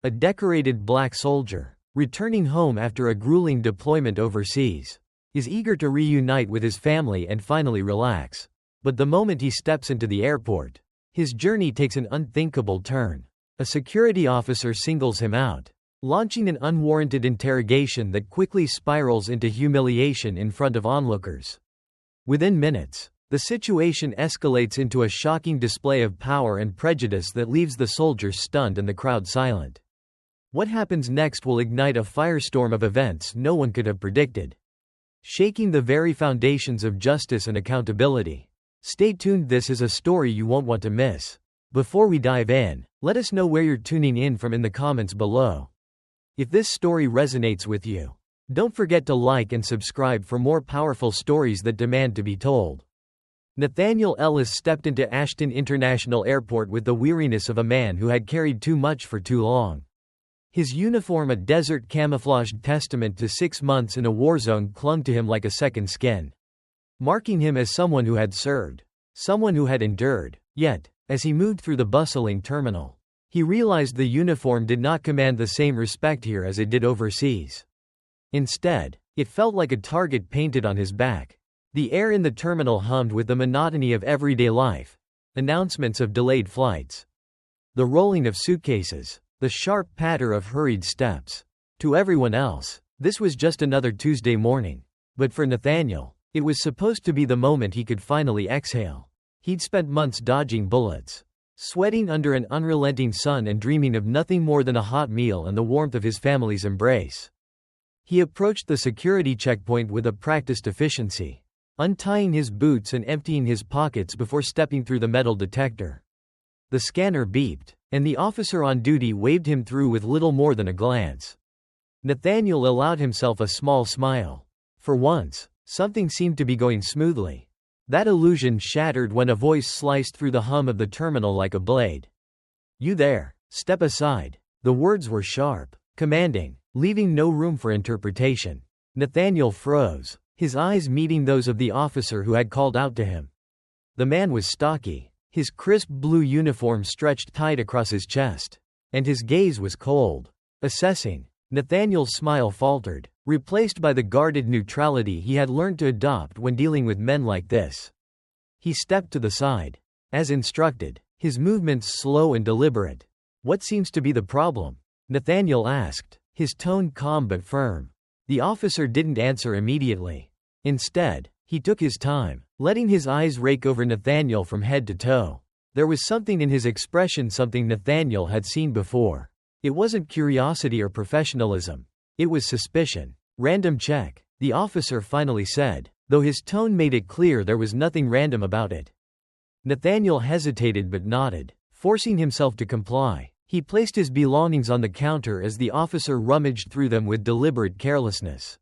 a decorated black soldier, returning home after a grueling deployment overseas, is eager to reunite with his family and finally relax. But the moment he steps into the airport, his journey takes an unthinkable turn. A security officer singles him out, launching an unwarranted interrogation that quickly spirals into humiliation in front of onlookers. Within minutes, the situation escalates into a shocking display of power and prejudice that leaves the soldiers stunned and the crowd silent. What happens next will ignite a firestorm of events no one could have predicted, shaking the very foundations of justice and accountability. Stay tuned, this is a story you won't want to miss. Before we dive in, let us know where you're tuning in from in the comments below. If this story resonates with you, don't forget to like and subscribe for more powerful stories that demand to be told. Nathaniel Ellis stepped into Ashton International Airport with the weariness of a man who had carried too much for too long. His uniform, a desert camouflaged testament to 6 months in a war zone, clung to him like a second skin, marking him as someone who had served, someone who had endured. Yet, as he moved through the bustling terminal, he realized the uniform did not command the same respect here as it did overseas. Instead, it felt like a target painted on his back. The air in the terminal hummed with the monotony of everyday life, announcements of delayed flights, the rolling of suitcases, the sharp patter of hurried steps. To everyone else, this was just another Tuesday morning. But for Nathaniel, it was supposed to be the moment he could finally exhale. He'd spent months dodging bullets, sweating under an unrelenting sun and dreaming of nothing more than a hot meal and the warmth of his family's embrace. He approached the security checkpoint with a practiced efficiency, untying his boots and emptying his pockets before stepping through the metal detector. The scanner beeped, and the officer on duty waved him through with little more than a glance. Nathaniel allowed himself a small smile. For once, something seemed to be going smoothly. That illusion shattered when a voice sliced through the hum of the terminal like a blade. "You there, step aside." The words were sharp, commanding, leaving no room for interpretation. Nathaniel froze, his eyes meeting those of the officer who had called out to him. The man was stocky, his crisp blue uniform stretched tight across his chest, and his gaze was cold, assessing. Nathaniel's smile faltered, replaced by the guarded neutrality he had learned to adopt when dealing with men like this. He stepped to the side, as instructed, his movements slow and deliberate. "What seems to be the problem?" Nathaniel asked, his tone calm but firm. The officer didn't answer immediately. Instead, he took his time, letting his eyes rake over Nathaniel from head to toe. There was something in his expression, something Nathaniel had seen before. It wasn't curiosity or professionalism. It was suspicion. "Random check," the officer finally said, though his tone made it clear there was nothing random about it. Nathaniel hesitated but nodded, forcing himself to comply. He placed his belongings on the counter as the officer rummaged through them with deliberate carelessness,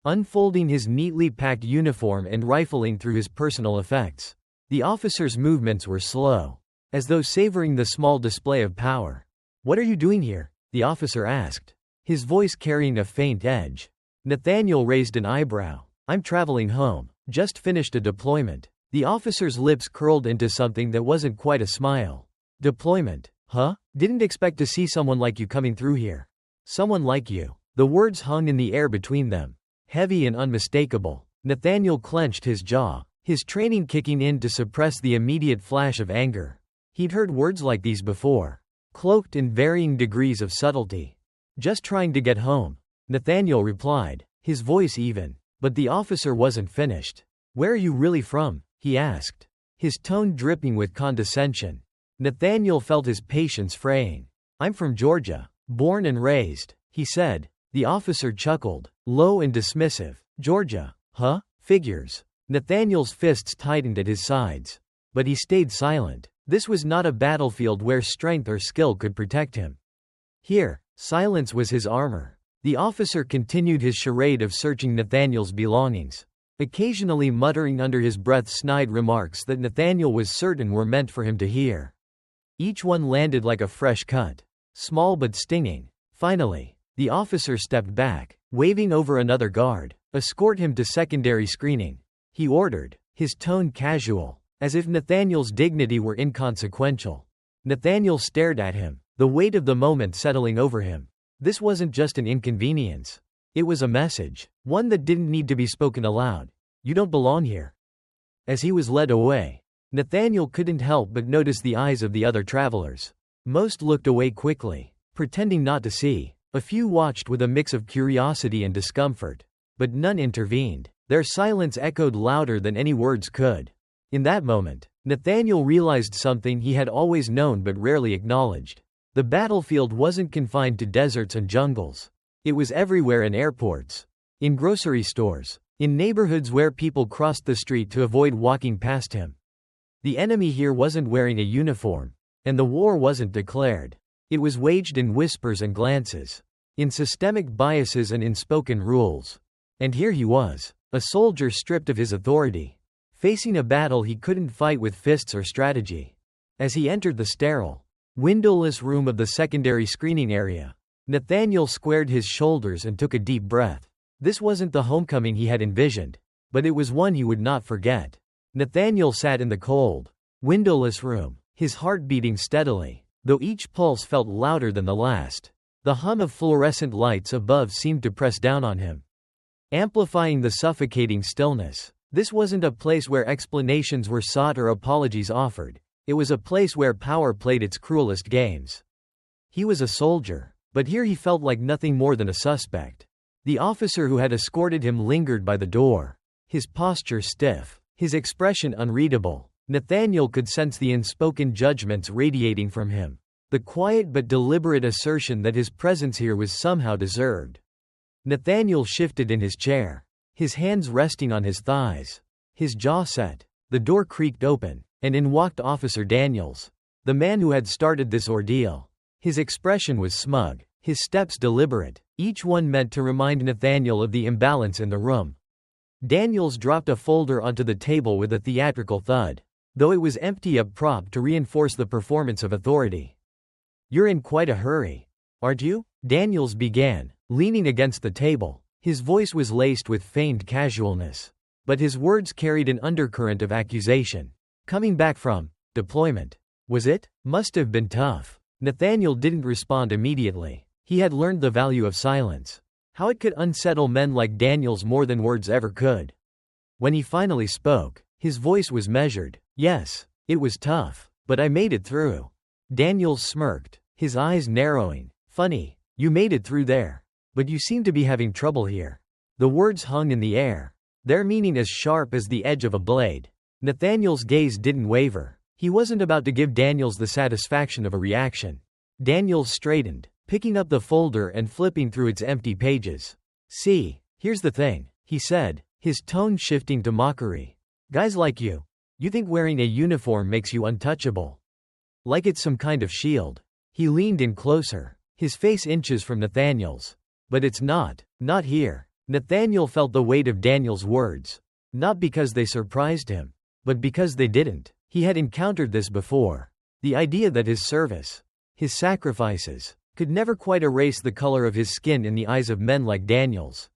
unfolding his neatly packed uniform and rifling through his personal effects. The officer's movements were slow, as though savoring the small display of power. "What are you doing here?" the officer asked, his voice carrying a faint edge. Nathaniel raised an eyebrow. "I'm traveling home. Just finished a deployment." The officer's lips curled into something that wasn't quite a smile. "Deployment? Huh? Didn't expect to see someone like you coming through here." "Someone like you." The words hung in the air between them, heavy and unmistakable. Nathaniel clenched his jaw, his training kicking in to suppress the immediate flash of anger. He'd heard words like these before, cloaked in varying degrees of subtlety. "Just trying to get home," Nathaniel replied, his voice even. But the officer wasn't finished. "Where are you really from?" he asked, his tone dripping with condescension. Nathaniel felt his patience fraying. "I'm from Georgia, born and raised," he said. The officer chuckled, low and dismissive. "Georgia, huh? Figures." Nathaniel's fists tightened at his sides. But he stayed silent. This was not a battlefield where strength or skill could protect him. Here, silence was his armor. The officer continued his charade of searching Nathaniel's belongings, occasionally muttering under his breath snide remarks that Nathaniel was certain were meant for him to hear. Each one landed like a fresh cut, small but stinging. Finally, the officer stepped back, waving over another guard. "Escort him to secondary screening," he ordered, his tone casual, as if Nathaniel's dignity were inconsequential. Nathaniel stared at him, the weight of the moment settling over him. This wasn't just an inconvenience. It was a message, one that didn't need to be spoken aloud. You don't belong here. As he was led away, Nathaniel couldn't help but notice the eyes of the other travelers. Most looked away quickly, pretending not to see. A few watched with a mix of curiosity and discomfort. But none intervened. Their silence echoed louder than any words could. In that moment, Nathaniel realized something he had always known but rarely acknowledged. The battlefield wasn't confined to deserts and jungles. It was everywhere: in airports, in grocery stores, in neighborhoods where people crossed the street to avoid walking past him. The enemy here wasn't wearing a uniform, and the war wasn't declared. It was waged in whispers and glances, in systemic biases and unspoken rules. And here he was, a soldier stripped of his authority, facing a battle he couldn't fight with fists or strategy. As he entered the sterile, windowless room of the secondary screening area, Nathaniel squared his shoulders and took a deep breath. This wasn't the homecoming he had envisioned, but it was one he would not forget. Nathaniel sat in the cold, windowless room, his heart beating steadily, though each pulse felt louder than the last. The hum of fluorescent lights above seemed to press down on him, amplifying the suffocating stillness. This wasn't a place where explanations were sought or apologies offered. It was a place where power played its cruelest games. He was a soldier, but here he felt like nothing more than a suspect. The officer who had escorted him lingered by the door, his posture stiff, his expression unreadable. Nathaniel could sense the unspoken judgments radiating from him, the quiet but deliberate assertion that his presence here was somehow deserved. Nathaniel shifted in his chair, his hands resting on his thighs, his jaw set. The door creaked open, and in walked Officer Daniels, the man who had started this ordeal. His expression was smug, his steps deliberate, each one meant to remind Nathaniel of the imbalance in the room. Daniels dropped a folder onto the table with a theatrical thud, though it was empty, a prop to reinforce the performance of authority. "You're in quite a hurry, aren't you?" Daniels began, leaning against the table. His voice was laced with feigned casualness, but his words carried an undercurrent of accusation. "Coming back from deployment. Was it? Must have been tough." Nathaniel didn't respond immediately. He had learned the value of silence, how it could unsettle men like Daniels more than words ever could. When he finally spoke, his voice was measured. "Yes, it was tough, but I made it through." Daniels smirked, his eyes narrowing. "Funny, you made it through there, but you seem to be having trouble here." The words hung in the air, their meaning as sharp as the edge of a blade. Nathaniel's gaze didn't waver. He wasn't about to give Daniels the satisfaction of a reaction. Daniels straightened, picking up the folder and flipping through its empty pages. "See, here's the thing," he said, his tone shifting to mockery. "Guys like you think wearing a uniform makes you untouchable. Like it's some kind of shield." He leaned in closer, his face inches from Nathaniel's. "But it's not here." Nathaniel felt the weight of Daniel's words, not because they surprised him, but because they didn't. He had encountered this before. The idea that his service, his sacrifices, could never quite erase the color of his skin in the eyes of men like Daniels.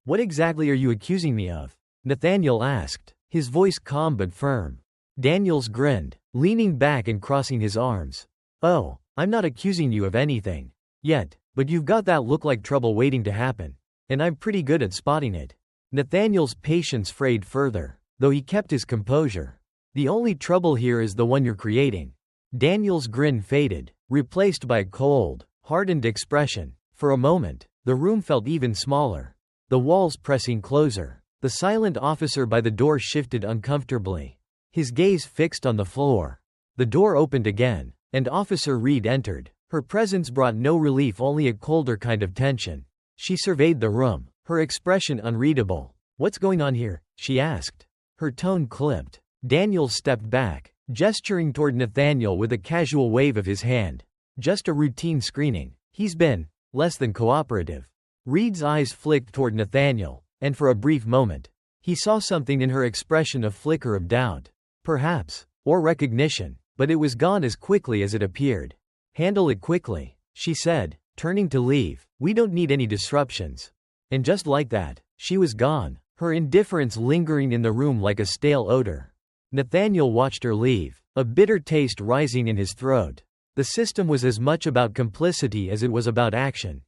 "What exactly are you accusing me of?" Nathaniel asked, his voice calm but firm. Daniels grinned, leaning back and crossing his arms. "Oh, I'm not accusing you of anything yet, but you've got that look like trouble waiting to happen, and I'm pretty good at spotting it." Nathaniel's patience frayed further, though he kept his composure. "The only trouble here is the one you're creating." Daniel's grin faded, replaced by a cold, hardened expression. For a moment, the room felt even smaller, the walls pressing closer. The silent officer by the door shifted uncomfortably, his gaze fixed on the floor. The door opened again, and Officer Reed entered. Her presence brought no relief, only a colder kind of tension. She surveyed the room, her expression unreadable. "What's going on here?" she asked. Her tone clipped. Daniels stepped back, gesturing toward Nathaniel with a casual wave of his hand. "Just a routine screening. He's been less than cooperative." Reed's eyes flicked toward Nathaniel, and for a brief moment, he saw something in her expression, a flicker of doubt, perhaps, or recognition, but it was gone as quickly as it appeared. "Handle it quickly," she said, turning to leave. "We don't need any disruptions." And just like that, she was gone, her indifference lingering in the room like a stale odor. Nathaniel watched her leave, a bitter taste rising in his throat. The system was as much about complicity as it was about action.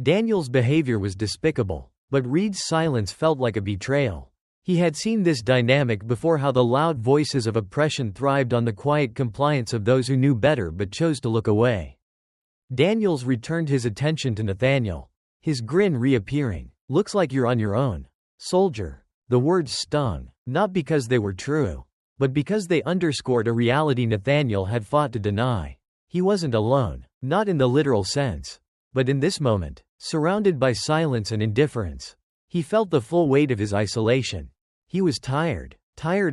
Daniel's behavior was despicable, but Reed's silence felt like a betrayal. He had seen this dynamic before, how the loud voices of oppression thrived on the quiet compliance of those who knew better but chose to look away. Daniels returned his attention to Nathaniel, his grin reappearing. "Looks like you're on your own, soldier." The words stung, not because they were true, but because they underscored a reality Nathaniel had fought to deny. He wasn't alone, not in the literal sense, but in this moment, surrounded by silence and indifference. He felt the full weight of his isolation. He was tired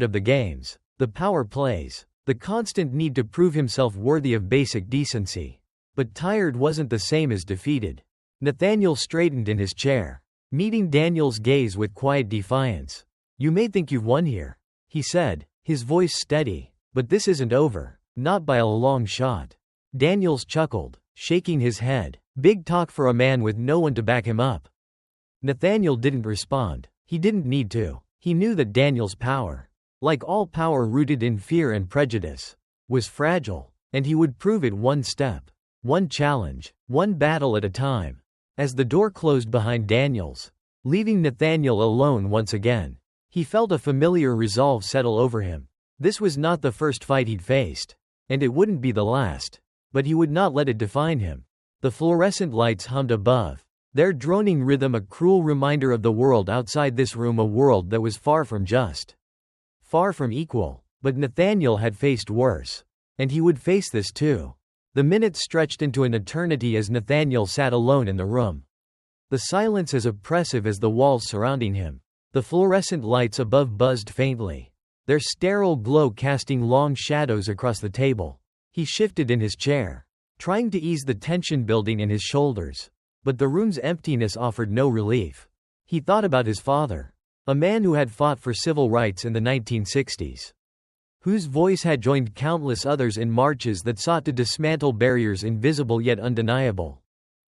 of the games, the power plays, the constant need to prove himself worthy of basic decency. But tired wasn't the same as defeated. Nathaniel straightened in his chair, meeting Daniel's gaze with quiet defiance. "You may think you've won here," he said, his voice steady, "but this isn't over, not by a long shot." Daniels chuckled, shaking his head. Big talk for a man with no one to back him up. Nathaniel didn't respond. He didn't need to. He knew that Daniel's power, like all power rooted in fear and prejudice, was fragile, and he would prove it one step, one challenge, one battle at a time. As the door closed behind Daniels, leaving Nathaniel alone once again, he felt a familiar resolve settle over him. This was not the first fight he'd faced, and it wouldn't be the last, but he would not let it define him. The fluorescent lights hummed above, their droning rhythm a cruel reminder of the world outside this room, a world that was far from just, far from equal. But Nathaniel had faced worse, and he would face this too. The minutes stretched into an eternity as Nathaniel sat alone in the room. The silence as oppressive as the walls surrounding him. The fluorescent lights above buzzed faintly, their sterile glow casting long shadows across the table. He shifted in his chair, trying to ease the tension building in his shoulders. But the room's emptiness offered no relief. He thought about his father, a man who had fought for civil rights in the 1960s. Whose voice had joined countless others in marches that sought to dismantle barriers invisible yet undeniable.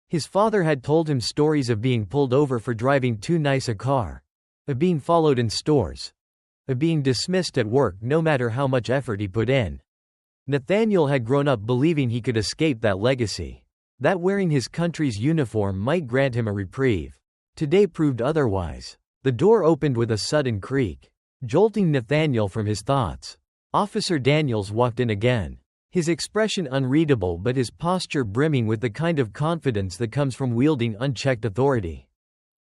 His father had told him stories of being pulled over for driving too nice a car, of being followed in stores, of being dismissed at work no matter how much effort he put in. Nathaniel had grown up believing he could escape that legacy, that wearing his country's uniform might grant him a reprieve. Today proved otherwise. The door opened with a sudden creak, jolting Nathaniel from his thoughts. Officer Daniels walked in again, his expression unreadable but his posture brimming with the kind of confidence that comes from wielding unchecked authority.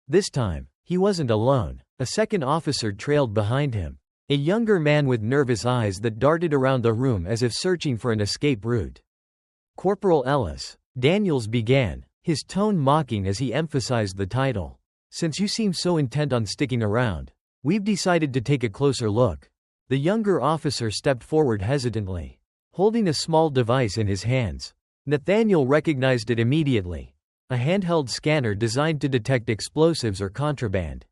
This time, he wasn't alone. A second officer trailed behind him, a younger man with nervous eyes that darted around the room as if searching for an escape route. "Corporal Ellis," Daniels began, his tone mocking as he emphasized the title. "Since you seem so intent on sticking around, we've decided to take a closer look." The younger officer stepped forward hesitantly, holding a small device in his hands. Nathaniel recognized it immediately, a handheld scanner designed to detect explosives or contraband.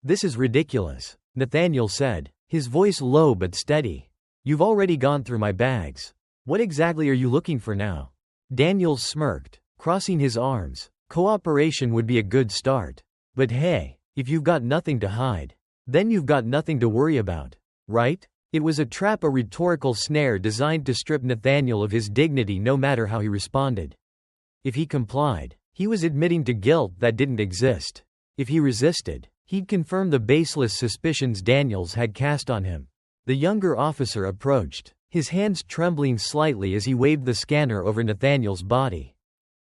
"This is ridiculous," Nathaniel said, his voice low but steady. "You've already gone through my bags. What exactly are you looking for now?" Daniels smirked, crossing his arms. "Cooperation would be a good start. But hey, if you've got nothing to hide, then you've got nothing to worry about. Right?" It was a trap, a rhetorical snare designed to strip Nathaniel of his dignity no matter how he responded. If he complied, he was admitting to guilt that didn't exist. If he resisted, he'd confirm the baseless suspicions Daniels had cast on him. The younger officer approached, his hands trembling slightly as he waved the scanner over Nathaniel's body.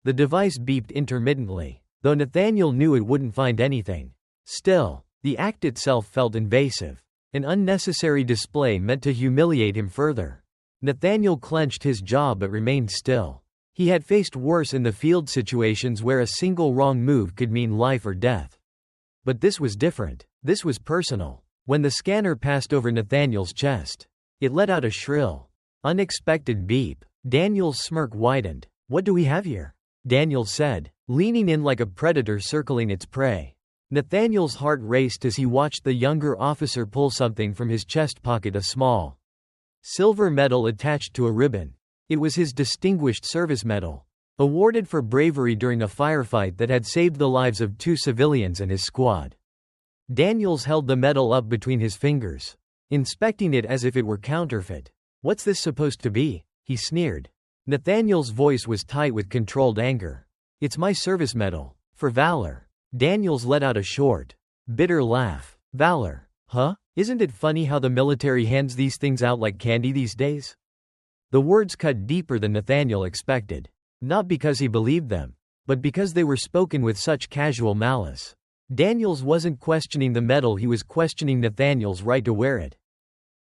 The device beeped intermittently, though Nathaniel knew it wouldn't find anything. Still, the act itself felt invasive. An unnecessary display meant to humiliate him further. Nathaniel clenched his jaw but remained still. He had faced worse in the field, situations where a single wrong move could mean life or death. But this was different. This was personal. When the scanner passed over Nathaniel's chest, it let out a shrill, unexpected beep. Daniel's smirk widened. "What do we have here?" Daniel said, leaning in like a predator circling its prey. Nathaniel's heart raced as he watched the younger officer pull something from his chest pocket, a small silver medal attached to a ribbon. It was his Distinguished Service Medal, awarded for bravery during a firefight that had saved the lives of 2 civilians and his squad. Daniels held the medal up between his fingers, inspecting it as if it were counterfeit. "What's this supposed to be?" he sneered. Nathaniel's voice was tight with controlled anger. It's my service medal. For valor. Daniels let out a short, bitter laugh. Valor. Huh? Isn't it funny how the military hands these things out like candy these days? The words cut deeper than Nathaniel expected. Not because he believed them, but because they were spoken with such casual malice. Daniels wasn't questioning the medal, he was questioning Nathaniel's right to wear it.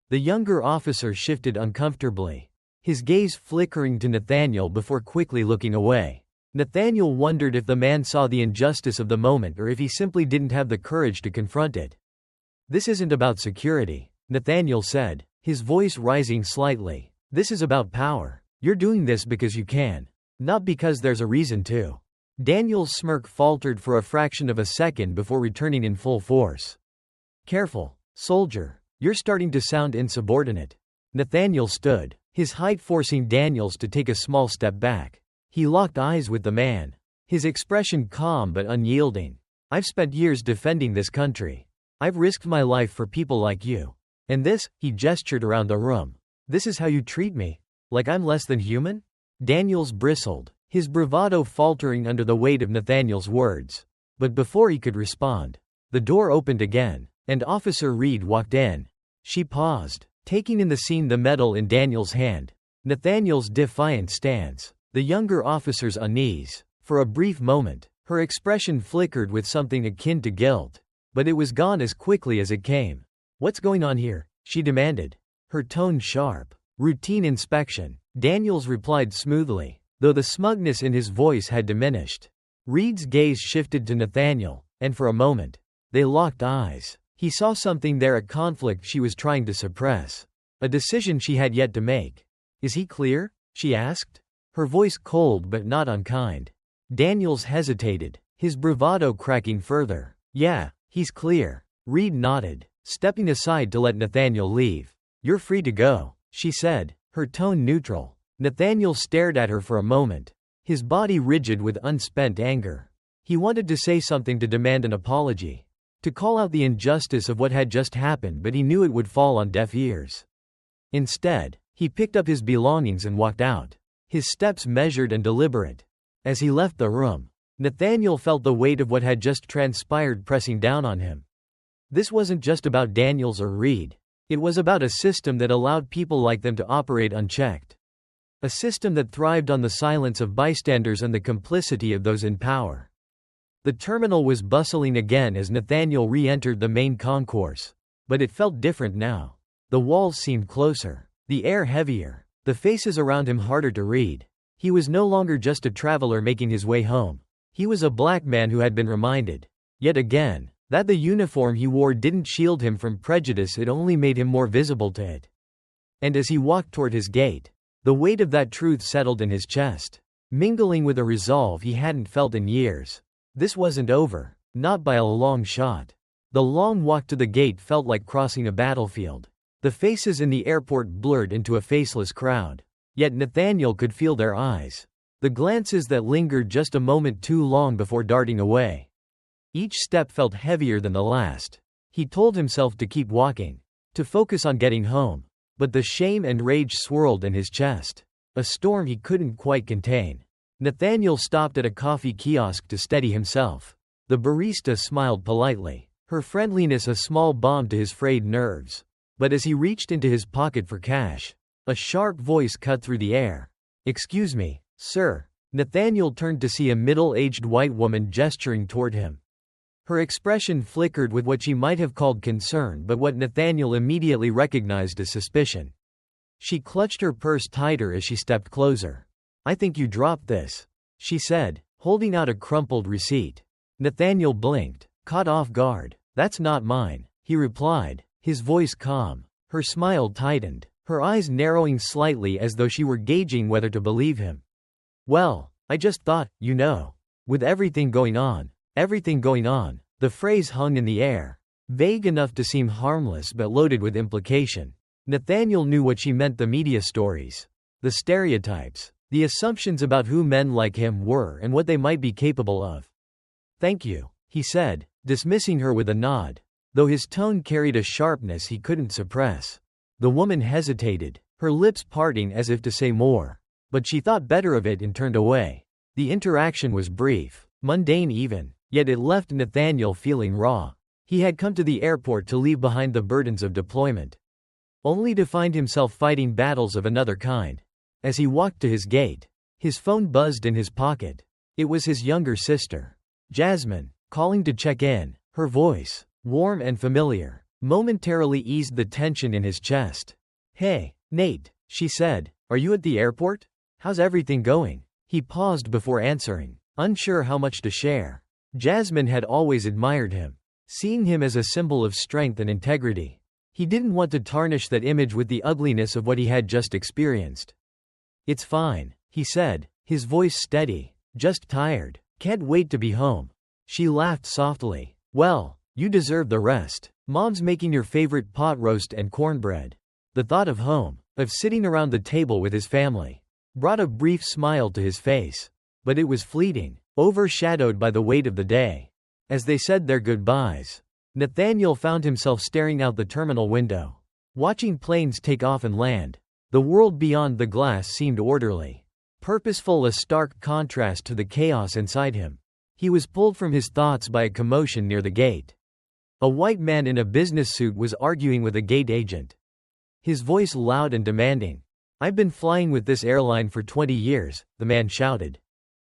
The younger officer shifted uncomfortably, his gaze flickering to Nathaniel before quickly looking away. Nathaniel wondered if the man saw the injustice of the moment or if he simply didn't have the courage to confront it. This isn't about security, Nathaniel said, his voice rising slightly. This is about power. You're doing this because you can, not because there's a reason to. Daniel's smirk faltered for a fraction of a second before returning in full force. Careful, soldier. You're starting to sound insubordinate. Nathaniel stood, his height forcing Daniels to take a small step back. He locked eyes with the man, his expression calm but unyielding. I've spent years defending this country. I've risked my life for people like you. And this, he gestured around the room. This is how you treat me? Like I'm less than human? Daniels bristled, his bravado faltering under the weight of Nathaniel's words. But before he could respond, the door opened again, and Officer Reed walked in. She paused, taking in the scene, the medal in Daniel's hand, Nathaniel's defiant stance, the younger officer's unease. For a brief moment, her expression flickered with something akin to guilt, but it was gone as quickly as it came. What's going on here? She demanded, her tone sharp. Routine inspection, Daniels replied smoothly, though the smugness in his voice had diminished. Reed's gaze shifted to Nathaniel, and for a moment, they locked eyes. He saw something there, a conflict she was trying to suppress, a decision she had yet to make. Is he clear? She asked, her voice cold but not unkind. Daniels hesitated, his bravado cracking further. Yeah, he's clear. Reed nodded, stepping aside to let Nathaniel leave. You're free to go, she said, her tone neutral. Nathaniel stared at her for a moment, his body rigid with unspent anger. He wanted to say something, to demand an apology, to call out the injustice of what had just happened, but he knew it would fall on deaf ears. Instead, he picked up his belongings and walked out, his steps measured and deliberate. As he left the room, Nathaniel felt the weight of what had just transpired pressing down on him. This wasn't just about Daniels or Reed. It was about a system that allowed people like them to operate unchecked. A system that thrived on the silence of bystanders and the complicity of those in power. The terminal was bustling again as Nathaniel re-entered the main concourse. But it felt different now. The walls seemed closer, the air heavier, the faces around him harder to read. He was no longer just a traveler making his way home. He was a black man who had been reminded, yet again, that the uniform he wore didn't shield him from prejudice, it only made him more visible to it. And as he walked toward his gate, the weight of that truth settled in his chest, mingling with a resolve he hadn't felt in years. This wasn't over, not by a long shot. The long walk to the gate felt like crossing a battlefield. The faces in the airport blurred into a faceless crowd. Yet Nathaniel could feel their eyes, the glances that lingered just a moment too long before darting away. Each step felt heavier than the last. He told himself to keep walking, to focus on getting home. But the shame and rage swirled in his chest, a storm he couldn't quite contain. Nathaniel stopped at a coffee kiosk to steady himself. The barista smiled politely, her friendliness a small balm to his frayed nerves. But as he reached into his pocket for cash, a sharp voice cut through the air. Excuse me, sir. Nathaniel turned to see a middle-aged white woman gesturing toward him. Her expression flickered with what she might have called concern, but what Nathaniel immediately recognized as suspicion. She clutched her purse tighter as she stepped closer. I think you dropped this, she said, holding out a crumpled receipt. Nathaniel blinked, caught off guard. That's not mine, he replied, his voice calm. Her smile tightened, her eyes narrowing slightly as though she were gauging whether to believe him. Well, I just thought, you know. With everything going on, the phrase hung in the air, vague enough to seem harmless but loaded with implication. Nathaniel knew what she meant, the media stories, the stereotypes, the assumptions about who men like him were and what they might be capable of. Thank you, he said, dismissing her with a nod, though his tone carried a sharpness he couldn't suppress. The woman hesitated, her lips parting as if to say more. But she thought better of it and turned away. The interaction was brief, mundane even, yet it left Nathaniel feeling raw. He had come to the airport to leave behind the burdens of deployment, only to find himself fighting battles of another kind. As he walked to his gate, his phone buzzed in his pocket. It was his younger sister, Jasmine, calling to check in. Her voice, warm and familiar, momentarily eased the tension in his chest. "Hey, Nate," she said, "are you at the airport? How's everything going?" He paused before answering, unsure how much to share. Jasmine had always admired him, seeing him as a symbol of strength and integrity. He didn't want to tarnish that image with the ugliness of what he had just experienced. "It's fine," he said, his voice steady. "Just tired. Can't wait to be home." She laughed softly. "Well, you deserve the rest. Mom's making your favorite pot roast and cornbread." The thought of home, of sitting around the table with his family, brought a brief smile to his face. But it was fleeting, overshadowed by the weight of the day. As they said their goodbyes, Nathaniel found himself staring out the terminal window, watching planes take off and land. The world beyond the glass seemed orderly, purposeful, a stark contrast to the chaos inside him. He was pulled from his thoughts by a commotion near the gate. A white man in a business suit was arguing with a gate agent, his voice loud and demanding. "I've been flying with this airline for 20 years, the man shouted.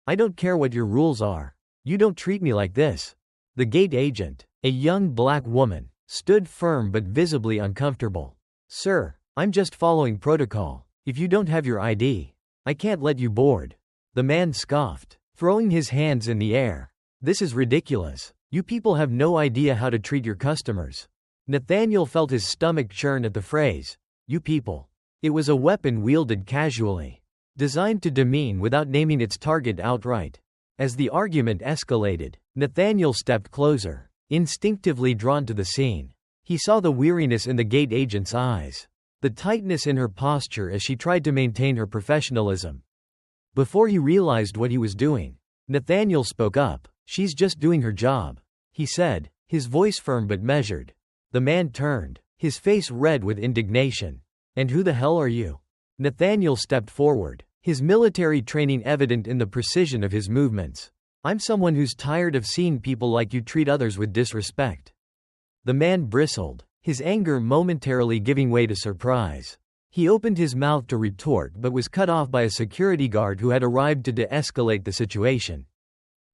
"I don't care what your rules are. You don't treat me like this." The gate agent, a young black woman, stood firm but visibly uncomfortable. "Sir, I'm just following protocol. If you don't have your ID, I can't let you board." The man scoffed, throwing his hands in the air. "This is ridiculous. You people have no idea how to treat your customers." Nathaniel felt his stomach churn at the phrase, "you people." It was a weapon wielded casually, designed to demean without naming its target outright. As the argument escalated, Nathaniel stepped closer, instinctively drawn to the scene. He saw the weariness in the gate agent's eyes, the tightness in her posture as she tried to maintain her professionalism. Before he realized what he was doing, Nathaniel spoke up. "She's just doing her job," he said, his voice firm but measured. The man turned, his face red with indignation. "And who the hell are you?" Nathaniel stepped forward, his military training evident in the precision of his movements. "I'm someone who's tired of seeing people like you treat others with disrespect." The man bristled, his anger momentarily giving way to surprise. He opened his mouth to retort but was cut off by a security guard who had arrived to de-escalate the situation.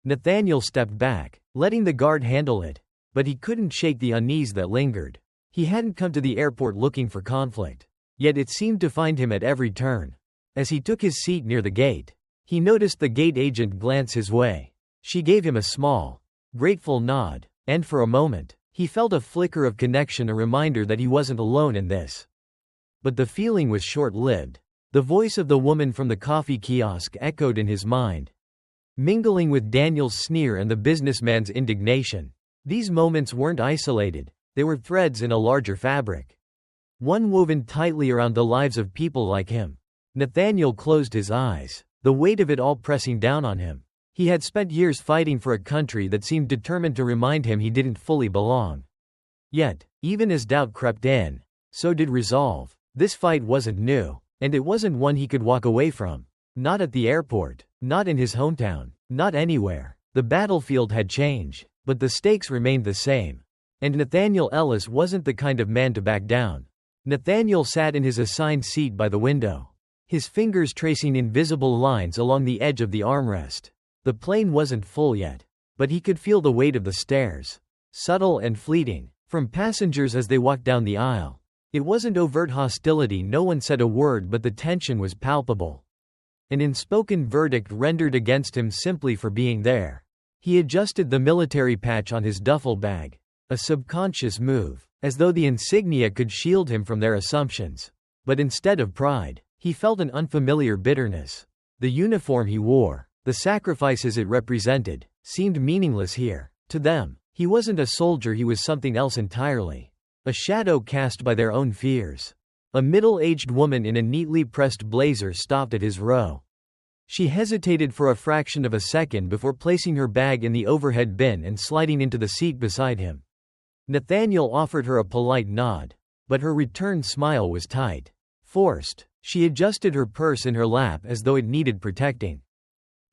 Nathaniel stepped back, letting the guard handle it, but he couldn't shake the unease that lingered. He hadn't come to the airport looking for conflict, yet it seemed to find him at every turn. As he took his seat near the gate, he noticed the gate agent glance his way. She gave him a small, grateful nod, and for a moment, he felt a flicker of connection, a reminder that he wasn't alone in this. But the feeling was short-lived. The voice of the woman from the coffee kiosk echoed in his mind, mingling with Daniel's sneer and the businessman's indignation. These moments weren't isolated, they were threads in a larger fabric, one woven tightly around the lives of people like him. Nathaniel closed his eyes, the weight of it all pressing down on him. He had spent years fighting for a country that seemed determined to remind him he didn't fully belong. Yet, even as doubt crept in, so did resolve. This fight wasn't new, and it wasn't one he could walk away from. Not at the airport, not in his hometown, not anywhere. The battlefield had changed, but the stakes remained the same. And Nathaniel Ellis wasn't the kind of man to back down. Nathaniel sat in his assigned seat by the window, his fingers tracing invisible lines along the edge of the armrest. The plane wasn't full yet, but he could feel the weight of the stares, subtle and fleeting, from passengers as they walked down the aisle. It wasn't overt hostility, no one said a word, but the tension was palpable. An unspoken verdict rendered against him simply for being there. He adjusted the military patch on his duffel bag, a subconscious move, as though the insignia could shield him from their assumptions. But instead of pride, he felt an unfamiliar bitterness. The uniform he wore, the sacrifices it represented, seemed meaningless here. To them, he wasn't a soldier, he was something else entirely. A shadow cast by their own fears. A middle-aged woman in a neatly pressed blazer stopped at his row. She hesitated for a fraction of a second before placing her bag in the overhead bin and sliding into the seat beside him. Nathaniel offered her a polite nod, but her return smile was tight, Forced, she adjusted her purse in her lap as though it needed protecting.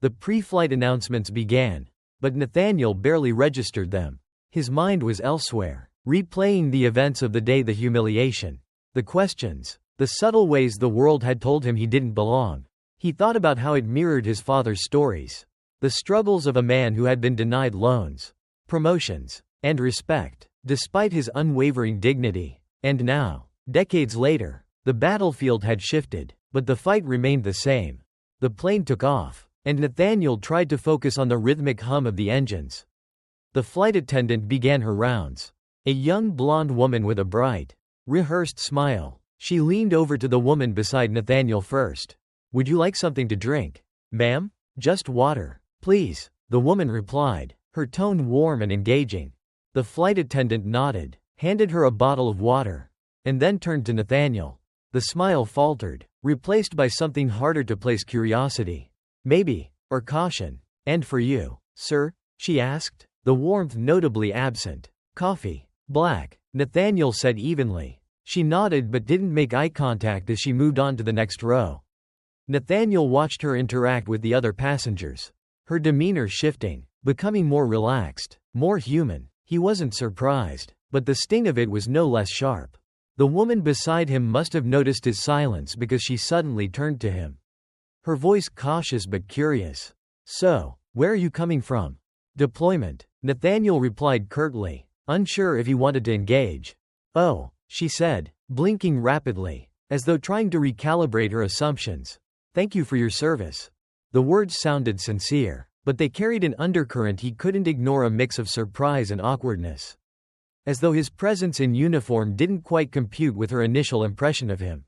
The pre-flight announcements began, but Nathaniel barely registered them. His mind was elsewhere, replaying the events of the day, the humiliation, the questions, the subtle ways the world had told him he didn't belong. He thought about how it mirrored his father's stories. The struggles of a man who had been denied loans, promotions, and respect, despite his unwavering dignity. And now, decades later, the battlefield had shifted, but the fight remained the same. The plane took off, and Nathaniel tried to focus on the rhythmic hum of the engines. The flight attendant began her rounds. A young blonde woman with a bright, rehearsed smile. She leaned over to the woman beside Nathaniel first. "Would you like something to drink, ma'am?" "Just water, please," the woman replied, her tone warm and engaging. The flight attendant nodded, handed her a bottle of water, and then turned to Nathaniel. The smile faltered, replaced by something harder to place: curiosity. "Maybe, or caution. And for you, sir?" she asked, the warmth notably absent. "Coffee. Black," Nathaniel said evenly. She nodded but didn't make eye contact as she moved on to the next row. Nathaniel watched her interact with the other passengers. Her demeanor shifting, becoming more relaxed, more human. He wasn't surprised, but the sting of it was no less sharp. The woman beside him must have noticed his silence because she suddenly turned to him. Her voice cautious but curious. "So, where are you coming from?" "Deployment," Nathaniel replied curtly, unsure if he wanted to engage. "Oh," she said, blinking rapidly, as though trying to recalibrate her assumptions. "Thank you for your service." The words sounded sincere, but they carried an undercurrent he couldn't ignore, a mix of surprise and awkwardness. As though his presence in uniform didn't quite compute with her initial impression of him.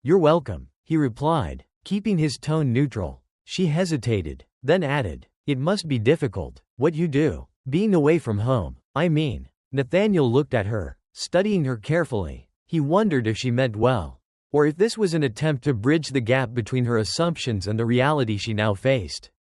"You're welcome," he replied, keeping his tone neutral. She hesitated, then added, "It must be difficult, what you do, being away from home, I mean." Nathaniel looked at her, studying her carefully. He wondered if she meant well, or if this was an attempt to bridge the gap between her assumptions and the reality she now faced.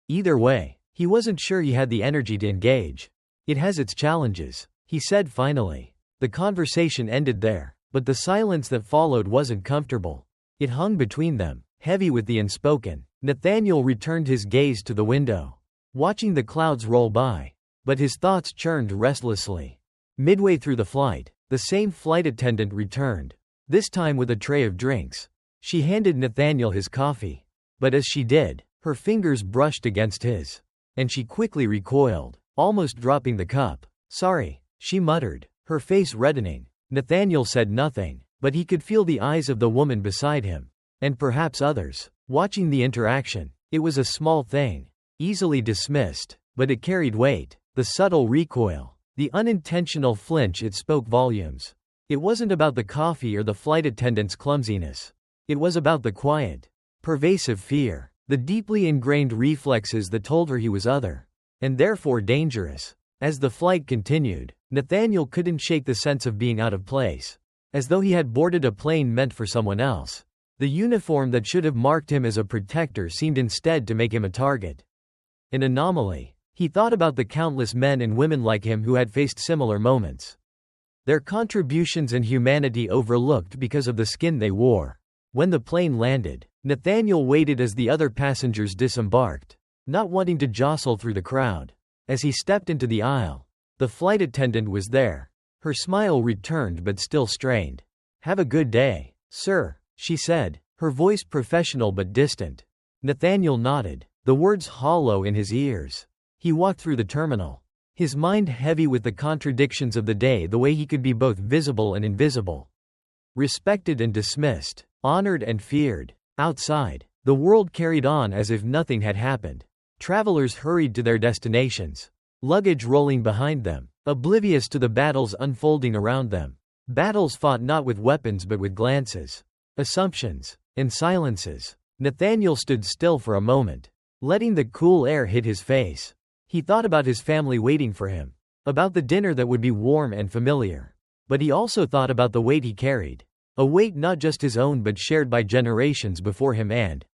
Either way, he wasn't sure he had the energy to engage. "It has its challenges," he said finally. The conversation ended there, but the silence that followed wasn't comfortable. It hung between them, heavy with the unspoken. Nathaniel returned his gaze to the window, watching the clouds roll by, but his thoughts churned restlessly. Midway through the flight, the same flight attendant returned, this time with a tray of drinks. She handed Nathaniel his coffee, but as she did, her fingers brushed against his, and she quickly recoiled, almost dropping the cup. "Sorry," she muttered, her face reddening. Nathaniel said nothing, but he could feel the eyes of the woman beside him, and perhaps others, watching the interaction. It was a small thing, easily dismissed, but it carried weight. The subtle recoil, the unintentional flinch, it spoke volumes. It wasn't about the coffee or the flight attendant's clumsiness. It was about the quiet, pervasive fear, the deeply ingrained reflexes that told her he was other, and therefore dangerous. As the flight continued, Nathaniel couldn't shake the sense of being out of place, as though he had boarded a plane meant for someone else. The uniform that should have marked him as a protector seemed instead to make him a target. An anomaly. He thought about the countless men and women like him who had faced similar moments. Their contributions and humanity overlooked because of the skin they wore. When the plane landed, Nathaniel waited as the other passengers disembarked, not wanting to jostle through the crowd. As he stepped into the aisle, the flight attendant was there. Her smile returned but still strained. "Have a good day, sir," she said, her voice professional but distant. Nathaniel nodded, the words hollow in his ears. He walked through the terminal, his mind heavy with the contradictions of the day, the way he could be both visible and invisible, respected and dismissed, honored and feared. Outside, the world carried on as if nothing had happened. Travelers hurried to their destinations, luggage rolling behind them, oblivious to the battles unfolding around them. Battles fought not with weapons but with glances, assumptions, and silences. Nathaniel stood still for a moment, letting the cool air hit his face. He thought about his family waiting for him, about the dinner that would be warm and familiar. But he also thought about the weight he carried, a weight not just his own but shared by generations before him and,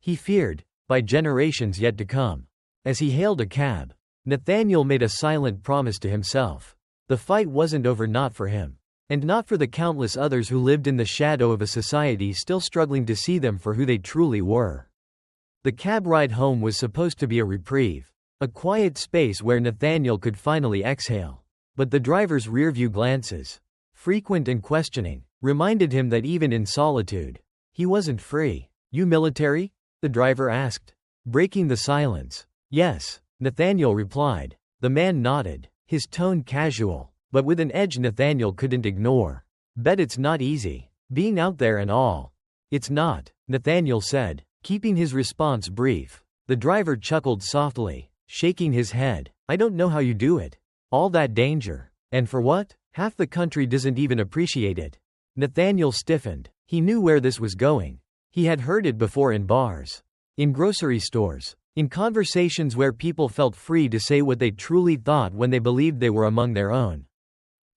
he feared, by generations yet to come. As he hailed a cab, Nathaniel made a silent promise to himself. The fight wasn't over, not for him. And not for the countless others who lived in the shadow of a society still struggling to see them for who they truly were. The cab ride home was supposed to be a reprieve, a quiet space where Nathaniel could finally exhale. But the driver's rearview glances, frequent and questioning, reminded him that even in solitude, he wasn't free. "You military?" the driver asked, breaking the silence. "Yes," Nathaniel replied. The man nodded, his tone casual, but with an edge Nathaniel couldn't ignore. "Bet it's not easy, being out there and all." "It's not," Nathaniel said, keeping his response brief. The driver chuckled softly, shaking his head. "I don't know how you do it. All that danger. And for what? Half the country doesn't even appreciate it." Nathaniel stiffened. He knew where this was going. He had heard it before in bars, in grocery stores, in conversations where people felt free to say what they truly thought when they believed they were among their own.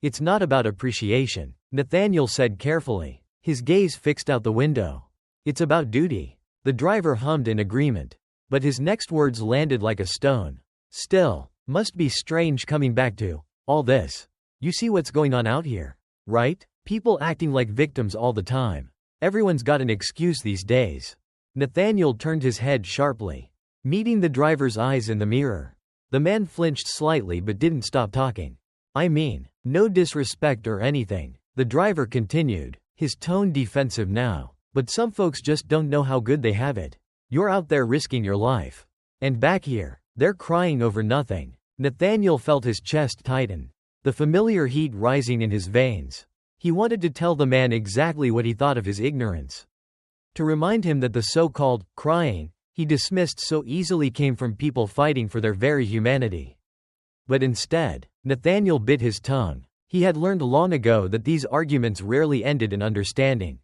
"It's not about appreciation," Nathaniel said carefully, his gaze fixed out the window. "It's about duty." The driver hummed in agreement, but his next words landed like a stone. "Still, must be strange coming back to all this. You see what's going on out here, right? People acting like victims all the time. Everyone's got an excuse these days." Nathaniel turned his head sharply, meeting the driver's eyes in the mirror. The man flinched slightly but didn't stop talking. "I mean, no disrespect or anything," the driver continued, his tone defensive now, "but some folks just don't know how good they have it. You're out there risking your life. And back here, they're crying over nothing." Nathaniel felt his chest tighten, the familiar heat rising in his veins. He wanted to tell the man exactly what he thought of his ignorance. To remind him that the so-called crying he dismissed so easily came from people fighting for their very humanity. But instead, Nathaniel bit his tongue. He had learned long ago that these arguments rarely ended in understanding.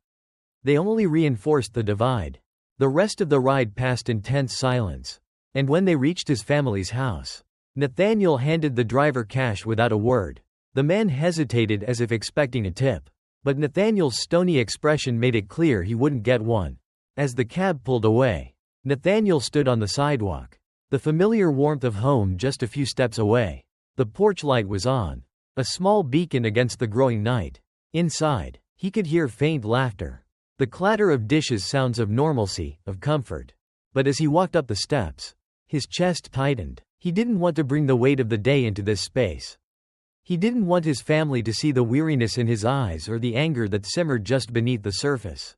They only reinforced the divide. The rest of the ride passed in tense silence. And when they reached his family's house, Nathaniel handed the driver cash without a word. The man hesitated as if expecting a tip. But Nathaniel's stony expression made it clear he wouldn't get one. As the cab pulled away, Nathaniel stood on the sidewalk, the familiar warmth of home just a few steps away. The porch light was on, a small beacon against the growing night. Inside, he could hear faint laughter, the clatter of dishes, sounds of normalcy, of comfort. But as he walked up the steps, his chest tightened. He didn't want to bring the weight of the day into this space. He didn't want his family to see the weariness in his eyes or the anger that simmered just beneath the surface.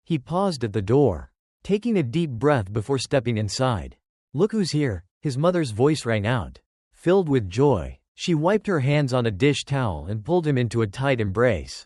He paused at the door, taking a deep breath before stepping inside. "Look who's here," his mother's voice rang out, filled with joy. She wiped her hands on a dish towel and pulled him into a tight embrace.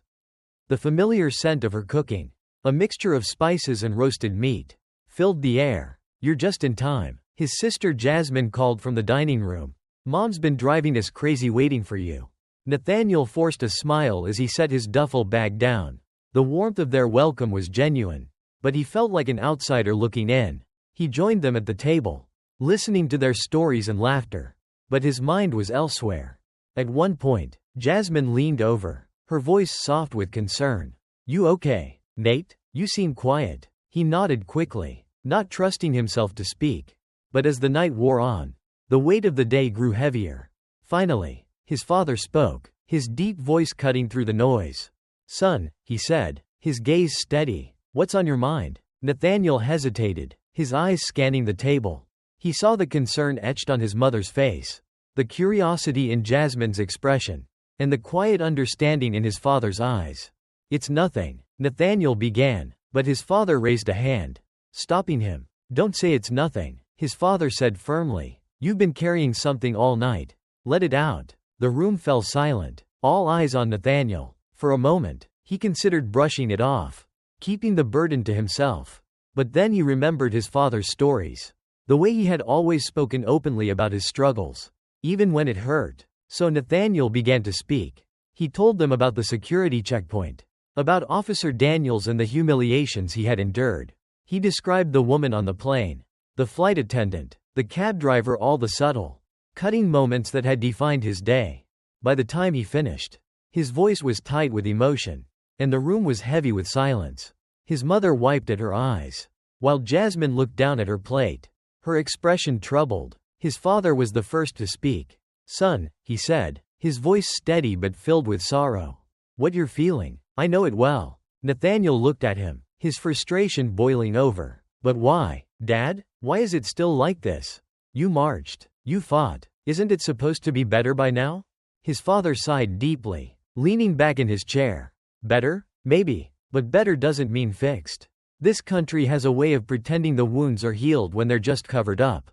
The familiar scent of her cooking, a mixture of spices and roasted meat, filled the air. "You're just in time," his sister Jasmine called from the dining room. "Mom's been driving us crazy waiting for you." Nathaniel forced a smile as he set his duffel bag down. The warmth of their welcome was genuine, but he felt like an outsider looking in. He joined them at the table, listening to their stories and laughter. But his mind was elsewhere. At one point, Jasmine leaned over, her voice soft with concern. "You okay, Nate? You seem quiet." He nodded quickly, not trusting himself to speak. But as the night wore on, the weight of the day grew heavier. Finally, his father spoke, his deep voice cutting through the noise. "Son," he said, his gaze steady, "what's on your mind?" Nathaniel hesitated, his eyes scanning the table. He saw the concern etched on his mother's face, the curiosity in Jasmine's expression, and the quiet understanding in his father's eyes. "It's nothing," Nathaniel began, but his father raised a hand, stopping him. "Don't say it's nothing," his father said firmly. "You've been carrying something all night. Let it out." The room fell silent, all eyes on Nathaniel. For a moment, he considered brushing it off, keeping the burden to himself. But then he remembered his father's stories, the way he had always spoken openly about his struggles, even when it hurt. So Nathaniel began to speak. He told them about the security checkpoint, about Officer Daniels and the humiliations he had endured. He described the woman on the plane, the flight attendant, the cab driver, all the subtle, cutting moments that had defined his day. By the time he finished, his voice was tight with emotion, and the room was heavy with silence. His mother wiped at her eyes, while Jasmine looked down at her plate, her expression troubled. His father was the first to speak. "Son," he said, his voice steady but filled with sorrow, What you're feeling. I know it well. Nathaniel looked at him, his frustration boiling over. But why, Dad? Why is it still like this? You marched. You fought. Isn't it supposed to be better by now? His father sighed deeply, leaning back in his chair. Better? Maybe. But better doesn't mean fixed. This country has a way of pretending the wounds are healed when they're just covered up.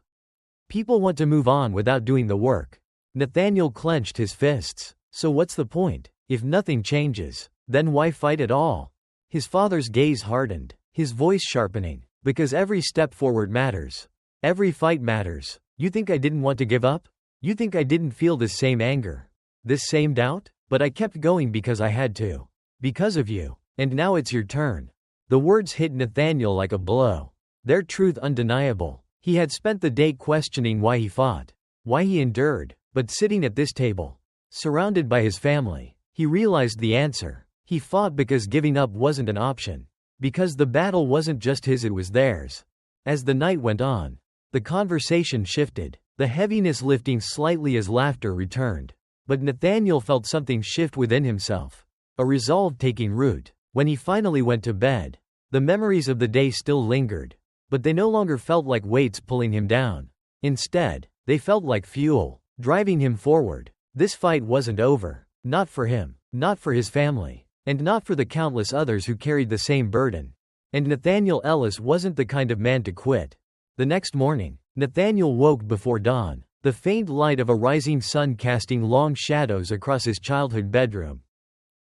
People want to move on without doing the work. Nathaniel clenched his fists. So what's the point? If nothing changes, then why fight at all? His father's gaze hardened, his voice sharpening. Because every step forward matters. Every fight matters. You think I didn't want to give up? You think I didn't feel this same anger? This same doubt? But I kept going because I had to. Because of you. And now it's your turn. The words hit Nathaniel like a blow. Their truth undeniable. He had spent the day questioning why he fought, why he endured, but sitting at this table, surrounded by his family, he realized the answer. He fought because giving up wasn't an option. Because the battle wasn't just his, it was theirs. As the night went on, the conversation shifted, the heaviness lifting slightly as laughter returned. But Nathaniel felt something shift within himself, a resolve taking root. When he finally went to bed, the memories of the day still lingered, but they no longer felt like weights pulling him down. Instead, they felt like fuel, driving him forward. This fight wasn't over. Not for him, not for his family, and not for the countless others who carried the same burden. And Nathaniel Ellis wasn't the kind of man to quit. The next morning, Nathaniel woke before dawn, the faint light of a rising sun casting long shadows across his childhood bedroom.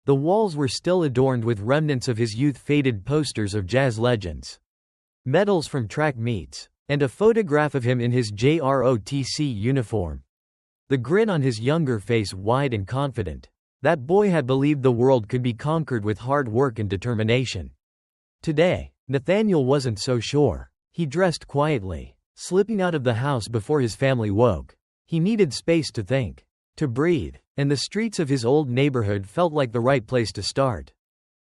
The walls were still adorned with remnants of his youth, faded posters of jazz legends, medals from track meets, and a photograph of him in his JROTC uniform. The grin on his younger face wide and confident. That boy had believed the world could be conquered with hard work and determination. Today, Nathaniel wasn't so sure. He dressed quietly, slipping out of the house before his family woke. He needed space to think, to breathe, and the streets of his old neighborhood felt like the right place to start.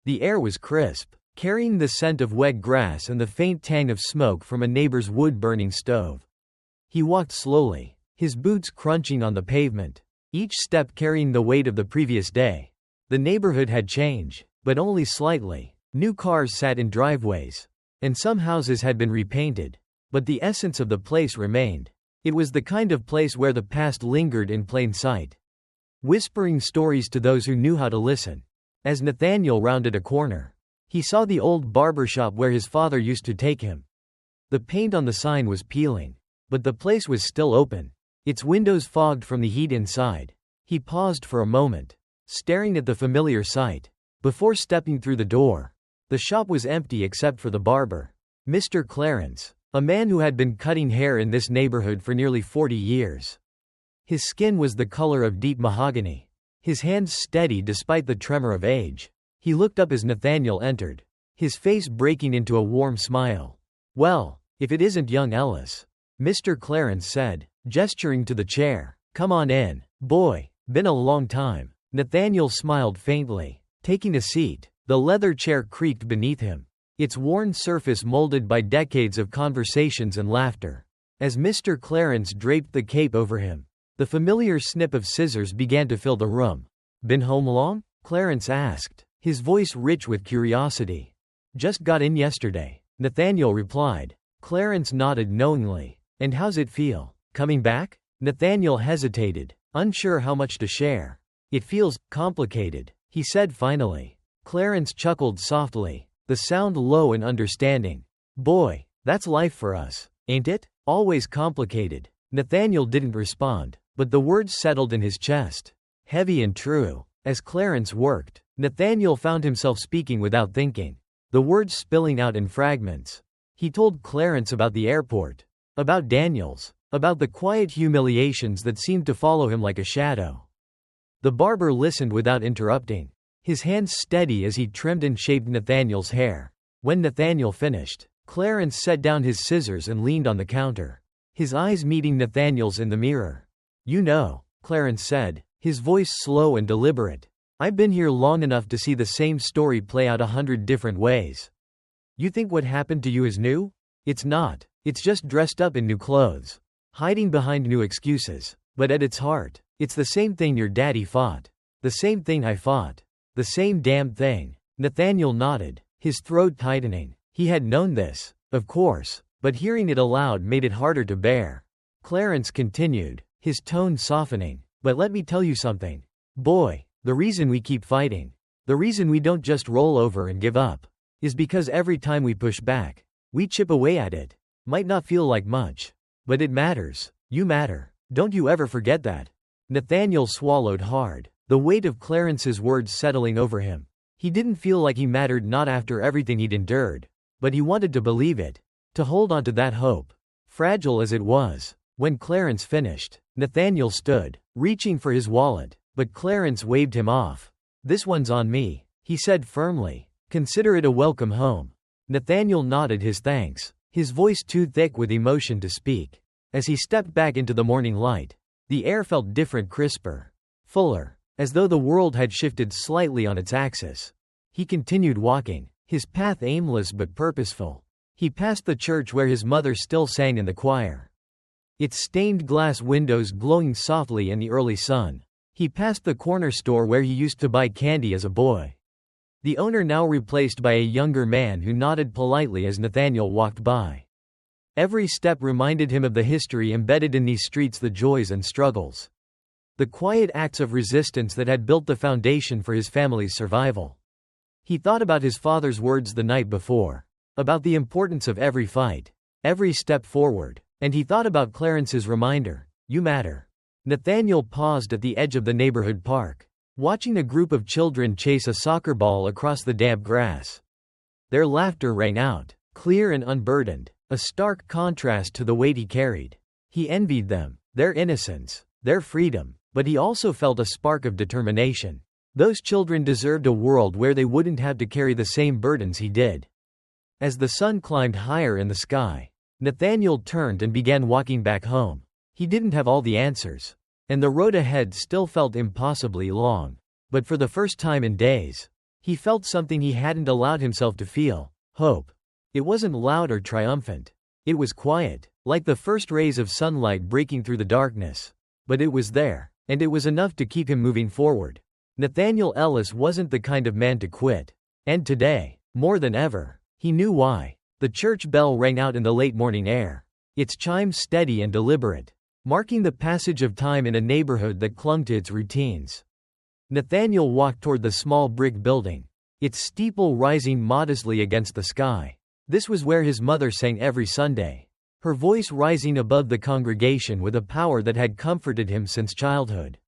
The air was crisp, carrying the scent of wet grass and the faint tang of smoke from a neighbor's wood-burning stove. He walked slowly, his boots crunching on the pavement, each step carrying the weight of the previous day. The neighborhood had changed, but only slightly. New cars sat in driveways, and some houses had been repainted, but the essence of the place remained. It was the kind of place where the past lingered in plain sight, whispering stories to those who knew how to listen. As Nathaniel rounded a corner, he saw the old barbershop where his father used to take him. The paint on the sign was peeling, but the place was still open, its windows fogged from the heat inside. He paused for a moment, staring at the familiar sight, before stepping through the door. The shop was empty except for the barber, Mr. Clarence, a man who had been cutting hair in this neighborhood for nearly 40 years. His skin was the color of deep mahogany, his hands steady despite the tremor of age. He looked up as Nathaniel entered, his face breaking into a warm smile. "Well, if it isn't young Ellis," Mr. Clarence said, gesturing to the chair. "Come on in, boy. Been a long time." Nathaniel smiled faintly, taking a seat. The leather chair creaked beneath him, its worn surface molded by decades of conversations and laughter. As Mr. Clarence draped the cape over him, the familiar snip of scissors began to fill the room. "Been home long?" Clarence asked, his voice rich with curiosity. "Just got in yesterday," Nathaniel replied. Clarence nodded knowingly. "And how's it feel, coming back?" Nathaniel hesitated, unsure how much to share. "It feels complicated," he said finally. Clarence chuckled softly, the sound low and understanding. "Boy, that's life for us, ain't it? Always complicated." Nathaniel didn't respond, but the words settled in his chest, heavy and true. As Clarence worked, Nathaniel found himself speaking without thinking, the words spilling out in fragments. He told Clarence about the airport, about Daniels, about the quiet humiliations that seemed to follow him like a shadow. The barber listened without interrupting, his hands steady as he trimmed and shaped Nathaniel's hair. When Nathaniel finished, Clarence set down his scissors and leaned on the counter, his eyes meeting Nathaniel's in the mirror. "You know," Clarence said, his voice slow and deliberate, "I've been here long enough to see the same story play out 100 different ways. You think what happened to you is new? It's not. It's just dressed up in new clothes, hiding behind new excuses. But at its heart, it's the same thing your daddy fought. The same thing I fought. The same damn thing. Nathaniel nodded, his throat tightening. He had known this, of course, but hearing it aloud made it harder to bear. Clarence continued, his tone softening. But let me tell you something. Boy, the reason we keep fighting, the reason we don't just roll over and give up, is because every time we push back, we chip away at it. Might not feel like much, but it matters. You matter. Don't you ever forget that. Nathaniel swallowed hard, the weight of Clarence's words settling over him. He didn't feel like he mattered, not after everything he'd endured, but he wanted to believe it, to hold on to that hope, fragile as it was. When Clarence finished, Nathaniel stood, reaching for his wallet, but Clarence waved him off. This one's on me, he said firmly. Consider it a welcome home. Nathaniel nodded his thanks, his voice too thick with emotion to speak. As he stepped back into the morning light, the air felt different, crisper, fuller, as though the world had shifted slightly on its axis. He continued walking, his path aimless but purposeful. He passed the church where his mother still sang in the choir, its stained glass windows glowing softly in the early sun. He passed the corner store where he used to buy candy as a boy, the owner now replaced by a younger man who nodded politely as Nathaniel walked by. Every step reminded him of the history embedded in these streets, the joys and struggles, the quiet acts of resistance that had built the foundation for his family's survival. He thought about his father's words the night before, about the importance of every fight, every step forward, and he thought about Clarence's reminder, you matter. Nathaniel paused at the edge of the neighborhood park, watching a group of children chase a soccer ball across the damp grass. Their laughter rang out, clear and unburdened, a stark contrast to the weight he carried. He envied them, their innocence, their freedom, but he also felt a spark of determination. Those children deserved a world where they wouldn't have to carry the same burdens he did. As the sun climbed higher in the sky, Nathaniel turned and began walking back home. He didn't have all the answers, and the road ahead still felt impossibly long. But for the first time in days, he felt something he hadn't allowed himself to feel: hope. It wasn't loud or triumphant. It was quiet, like the first rays of sunlight breaking through the darkness. But it was there, and it was enough to keep him moving forward. Nathaniel Ellis wasn't the kind of man to quit. And today, more than ever, he knew why. The church bell rang out in the late morning air, its chimes steady and deliberate, marking the passage of time in a neighborhood that clung to its routines. Nathaniel walked toward the small brick building, its steeple rising modestly against the sky. This was where his mother sang every Sunday, her voice rising above the congregation with a power that had comforted him since childhood.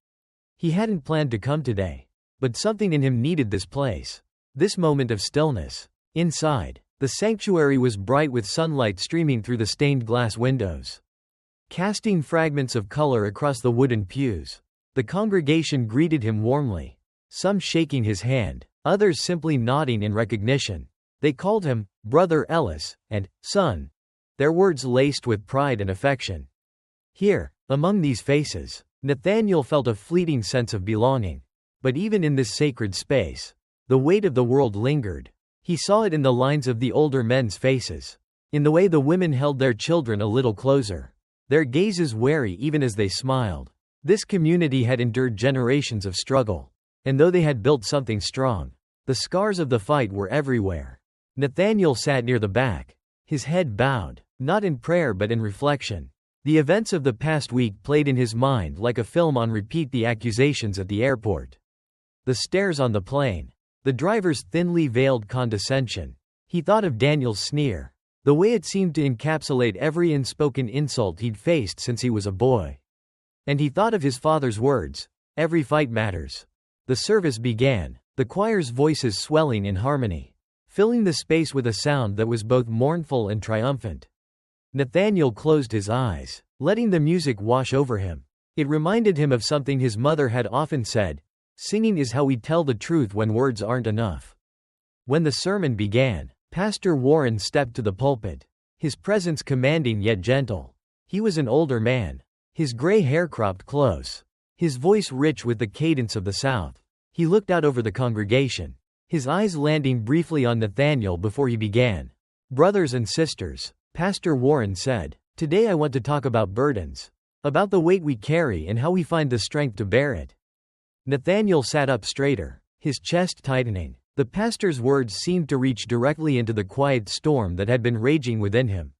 He hadn't planned to come today, but something in him needed this place, this moment of stillness. Inside, the sanctuary was bright with sunlight streaming through the stained glass windows, casting fragments of color across the wooden pews. The congregation greeted him warmly, some shaking his hand, others simply nodding in recognition. They called him Brother Ellis and son, their words laced with pride and affection. Here, among these faces, Nathaniel felt a fleeting sense of belonging. But even in this sacred space, the weight of the world lingered. He saw it in the lines of the older men's faces, in the way the women held their children a little closer, their gazes wary even as they smiled. This community had endured generations of struggle, and though they had built something strong, the scars of the fight were everywhere. Nathaniel sat near the back, his head bowed, not in prayer but in reflection. The events of the past week played in his mind like a film on repeat: the accusations at the airport, the stares on the plane, the driver's thinly veiled condescension. He thought of Daniel's sneer, the way it seemed to encapsulate every unspoken insult he'd faced since he was a boy. And he thought of his father's words, "Every fight matters." The service began, the choir's voices swelling in harmony, filling the space with a sound that was both mournful and triumphant. Nathaniel closed his eyes, letting the music wash over him. It reminded him of something his mother had often said: "Singing is how we tell the truth when words aren't enough." When the sermon began, Pastor Warren stepped to the pulpit, his presence commanding yet gentle. He was an older man, his gray hair cropped close, his voice rich with the cadence of the South. He looked out over the congregation, his eyes landing briefly on Nathaniel before he began. "Brothers and sisters," Pastor Warren said, "today I want to talk about burdens, about the weight we carry and how we find the strength to bear it." Nathaniel sat up straighter, his chest tightening. The pastor's words seemed to reach directly into the quiet storm that had been raging within him.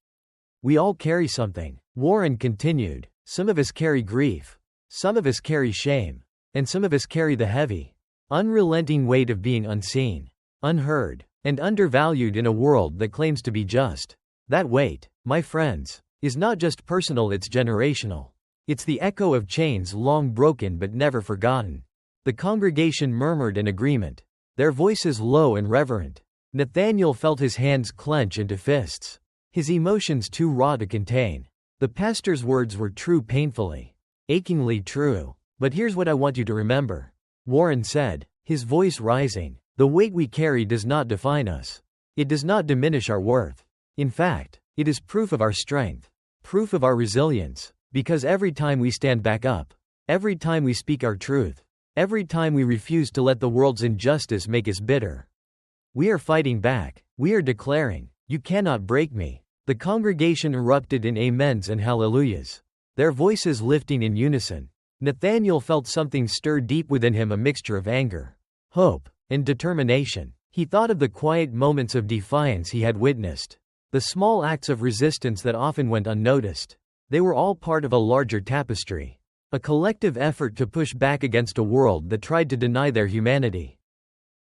We all carry something, Warren continued. Some of us carry grief. Some of us carry shame. And some of us carry the heavy, unrelenting weight of being unseen, unheard, and undervalued in a world that claims to be just. That weight, my friends, is not just personal, it's generational. It's the echo of chains long broken but never forgotten. The congregation murmured in agreement, their voices low and reverent. Nathaniel felt his hands clench into fists, his emotions too raw to contain. The pastor's words were true, painfully, achingly true. But here's what I want you to remember, Warren said, his voice rising. The weight we carry does not define us. It does not diminish our worth. In fact, it is proof of our strength, proof of our resilience, because every time we stand back up, every time we speak our truth, every time we refuse to let the world's injustice make us bitter, we are fighting back. We are declaring, you cannot break me. The congregation erupted in amens and hallelujahs, their voices lifting in unison. Nathaniel felt something stir deep within him, a mixture of anger, hope, and determination. He thought of the quiet moments of defiance he had witnessed, the small acts of resistance that often went unnoticed. They were all part of a larger tapestry, a collective effort to push back against a world that tried to deny their humanity.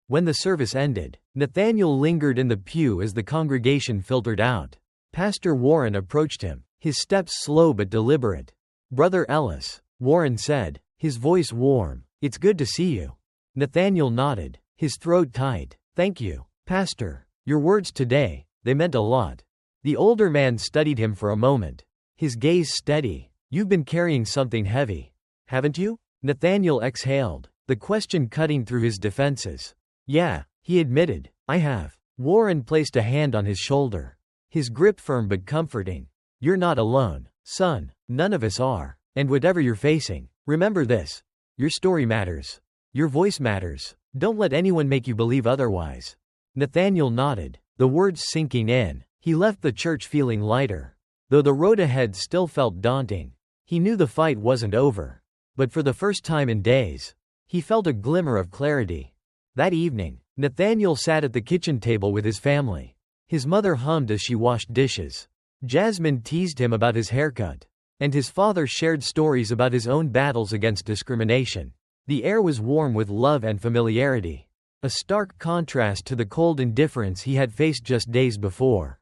When the service ended, Nathaniel lingered in the pew as the congregation filtered out. Pastor Warren approached him, his steps slow but deliberate. Brother Ellis, Warren said, his voice warm, it's good to see you. Nathaniel nodded, his throat tight. Thank you, Pastor. Your words today, they meant a lot. The older man studied him for a moment, his gaze steady. You've been carrying something heavy, haven't you? Nathaniel exhaled, the question cutting through his defenses. Yeah, he admitted, I have. Warren placed a hand on his shoulder, his grip firm but comforting. You're not alone, son. None of us are. And whatever you're facing, remember this. Your story matters. Your voice matters. Don't let anyone make you believe otherwise. Nathaniel nodded, the words sinking in. He left the church feeling lighter. Though the road ahead still felt daunting, he knew the fight wasn't over. But for the first time in days, he felt a glimmer of clarity. That evening, Nathaniel sat at the kitchen table with his family. His mother hummed as she washed dishes. Jasmine teased him about his haircut, and his father shared stories about his own battles against discrimination. The air was warm with love and familiarity, a stark contrast to the cold indifference he had faced just days before.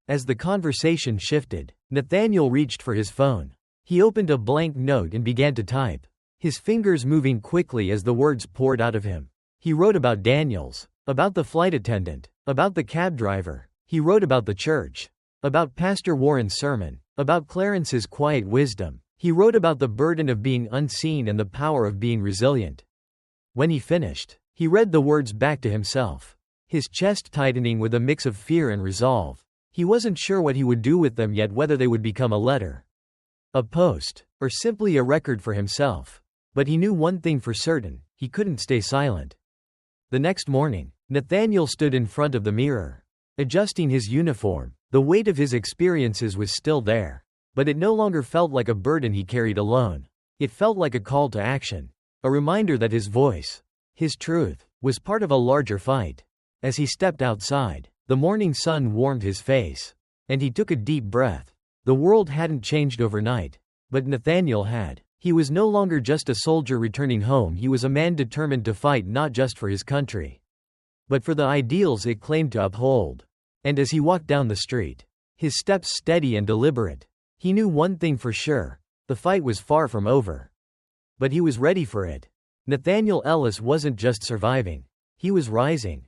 As the conversation shifted, Nathaniel reached for his phone. He opened a blank note and began to type, his fingers moving quickly as the words poured out of him. He wrote about Daniels, about the flight attendant, about the cab driver. He wrote about the church, about Pastor Warren's sermon, about Clarence's quiet wisdom. He wrote about the burden of being unseen and the power of being resilient. When he finished, he read the words back to himself, his chest tightening with a mix of fear and resolve. He wasn't sure what he would do with them yet, whether they would become a letter, a post, or simply a record for himself. But he knew one thing for certain, he couldn't stay silent. The next morning, Nathaniel stood in front of the mirror, adjusting his uniform. The weight of his experiences was still there, but it no longer felt like a burden he carried alone. It felt like a call to action, a reminder that his voice, his truth, was part of a larger fight. As he stepped outside, the morning sun warmed his face, and he took a deep breath. The world hadn't changed overnight, but Nathaniel had. He was no longer just a soldier returning home, he was a man determined to fight not just for his country, but for the ideals it claimed to uphold. And as he walked down the street, his steps steady and deliberate, he knew one thing for sure, the fight was far from over. But he was ready for it. Nathaniel Ellis wasn't just surviving, he was rising.